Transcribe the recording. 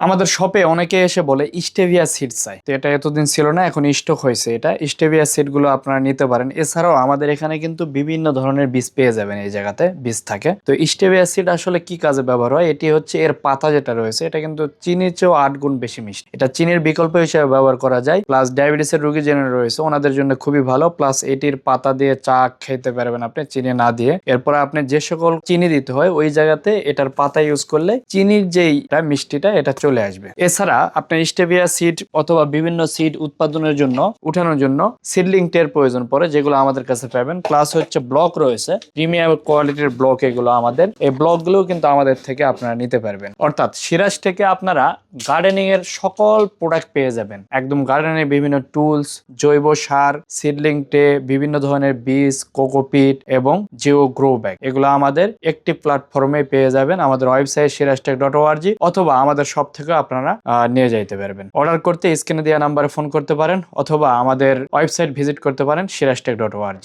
আমাদের শপে অনেকে এসে বলে স্টেভিয়া সিড চাই, তো এটা এতদিন ছিল না, এখন স্টক হয়েছে। এটা স্টেভিয়া সিড গুলো আপনারা নিতে পারেন। এছাড়াও আমাদের এখানে কিন্তু বিভিন্ন ধরনের বীজ পেয়ে যাবেন, এই জায়গাতে বীজ থাকে। তো স্টেভিয়া সিড আসলে কি কাজে ব্যবহার হয়, এটি হচ্ছে এর পাতা যেটা রয়েছে, এটা কিন্তু চিনির চেয়েও 8 গুণ বেশি মিষ্টি। এটা চিনির বিকল্প হিসেবে ব্যবহার করা যায়। প্লাস ডায়াবেটিসের রোগী যেন রয়েছে ওনাদের জন্য খুবই ভালো। প্লাস এটির পাতা দিয়ে চা খেতে পারবেন আপনি চিনি না দিয়ে। এরপর আপনি যে সকল চিনি দিতে হয় ওই জায়গাতে এটার পাতা ইউজ করলে চিনির যেই মিষ্টিটা এটা চলে আসবে। এছাড়া আপনার স্টেভিয়া সিড অথবা বিভিন্ন সিড উৎপাদনের জন্য উঠানোর জন্য সিডলিং টের প্রয়োজন পড়ে, যেগুলো আমাদের কাছে পাবেন। প্লাস হচ্ছে ব্লক রয়েছে, প্রিমিয়াম কোয়ালিটির ব্লক, এগুলো আমাদের এই ব্লকগুলো কিন্তু আমাদের থেকে আপনারা নিতে পারবেন। অর্থাৎ সিরাজ থেকে আপনারা গার্ডেনিং এর সকল প্রোডাক্ট পেয়ে যাবেন। একদম গার্ডেনের বিভিন্ন টুলস, জৈব সার, সিডলিং টে, বিভিন্ন ধরনের বীজ, কোকোপিট এবং জিও গ্রো ব্যাগ, এগুলো আমাদের একটি প্ল্যাটফর্মে পেয়ে যাবেন। আমাদের ওয়েবসাইট siraztech.org অথবা আমাদের শপ থেকে আপনারা নিয়ে যাইতে পারবেন। অর্ডার করতে স্ক্রিনে দেওয়া নাম্বারে ফোন করতে পারেন অথবা আমাদের ওয়েবসাইট ভিজিট করতে পারেন siraztech.org।